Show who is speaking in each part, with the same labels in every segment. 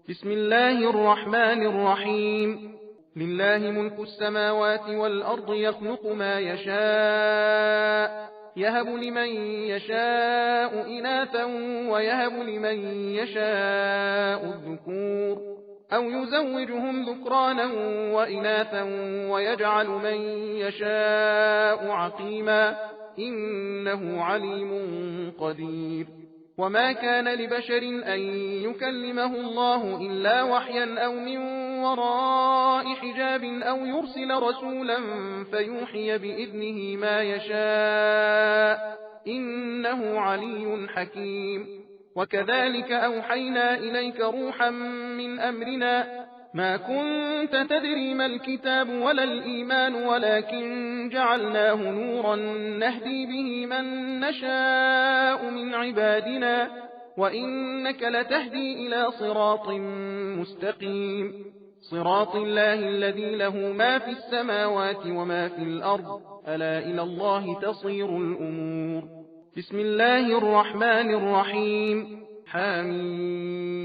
Speaker 1: بسم الله الرحمن الرحيم. لله ملك السماوات والأرض يخلق ما يشاء يهب لمن يشاء إناثا ويهب لمن يشاء الذكور أو يزوجهم ذكرانا وإناثا ويجعل من يشاء عقيما إنه عليم قدير. وما كان لبشر أن يكلمه الله إلا وحيا أو من وراء حجاب أو يرسل رسولا فيوحي بإذنه ما يشاء إنه علي حكيم. وكذلك أوحينا إليك روحا من أمرنا ما كنت تدري ما الكتاب ولا الإيمان ولكن جعلناه نورا نهدي به من نشاء من عبادنا وإنك لتهدي إلى صراط مستقيم صراط الله الذي له ما في السماوات وما في الأرض ألا إلى الله تصير الأمور. بسم الله الرحمن الرحيم. حميم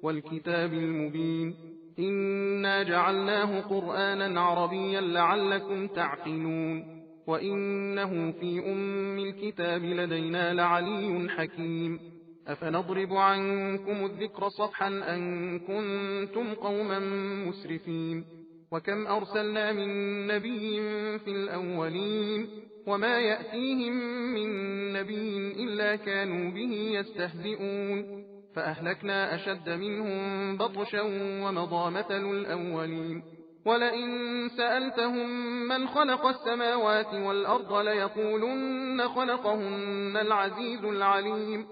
Speaker 1: والكتاب المبين إنا جعلناه قرآنا عربيا لعلكم تعقلون وإنه في أم الكتاب لدينا لعلي حكيم. أفنضرب عنكم الذكر صفحا أن كنتم قوما مسرفين وكم أرسلنا من نبي في الأولين وما يأتيهم من نبي إلا كانوا به يستهزئون فأهلكنا أشد منهم بطشا ومضى مثل الأولين. ولئن سألتهم من خلق السماوات والأرض ليقولن خلقهن العزيز العليم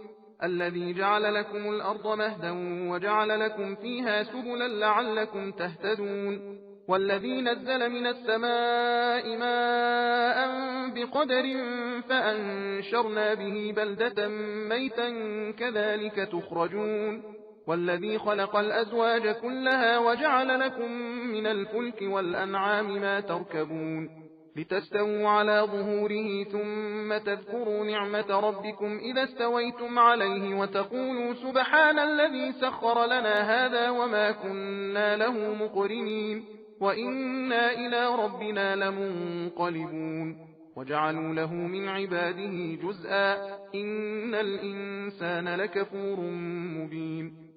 Speaker 1: الذي جعل لكم الأرض مهدا وجعل لكم فيها سبلا لعلكم تهتدون والذي نزل من السماء ماء بقدر فأنشرنا به بلدة ميتا كذلك تخرجون والذي خلق الأزواج كلها وجعل لكم من الفلك والأنعام ما تركبون لتستووا على ظهوره ثم تذكروا نعمة ربكم إذا استويتم عليه وتقولوا سبحان الذي سخر لنا هذا وما كنا له مقرنين وإنا إلى ربنا لمنقلبون وجعلوا له من عباده جزءا إن الإنسان لكفور مبين.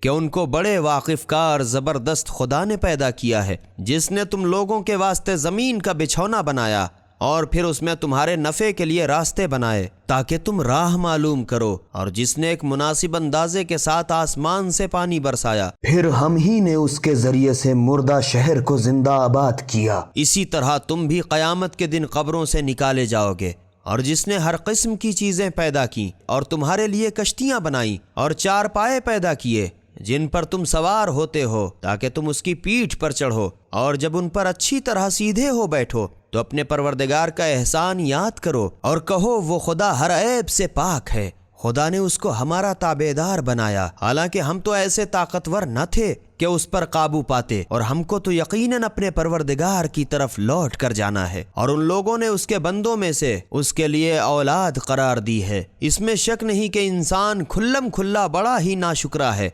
Speaker 2: کہ ان کو بڑے واقف کار زبردست خدا نے پیدا کیا ہے، جس نے تم لوگوں کے واسطے زمین کا بچھونا بنایا اور پھر اس میں تمہارے نفع کے لیے راستے بنائے تاکہ تم راہ معلوم کرو، اور جس نے ایک مناسب اندازے کے ساتھ آسمان سے پانی برسایا،
Speaker 3: پھر ہم ہی نے اس کے ذریعے سے مردہ شہر کو زندہ آباد کیا۔
Speaker 2: اسی طرح تم بھی قیامت کے دن قبروں سے نکالے جاؤ گے، اور جس نے ہر قسم کی چیزیں پیدا کی اور تمہارے لیے کشتیاں بنائیں اور چارپائے پیدا کیے جن پر تم سوار ہوتے ہو تاکہ تم اس کی پیٹھ پر چڑھو، اور جب ان پر اچھی طرح سیدھے ہو بیٹھو تو اپنے پروردگار کا احسان یاد کرو اور کہو وہ خدا ہر عیب سے پاک ہے۔ خدا نے اس کو ہمارا تابعدار بنایا، حالانکہ ہم تو ایسے طاقتور نہ تھے کہ اس پر قابو پاتے، اور ہم کو تو یقیناً اپنے پروردگار کی طرف لوٹ کر جانا ہے، اور ان لوگوں نے اس کے بندوں میں سے اس کے لیے اولاد قرار دی ہے۔ اس میں شک نہیں کہ انسان کھلم کھلا بڑا ہی ناشکرا ہے۔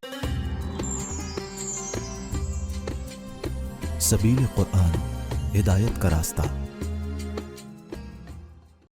Speaker 4: سبیل قرآن، ہدایت کا راستہ۔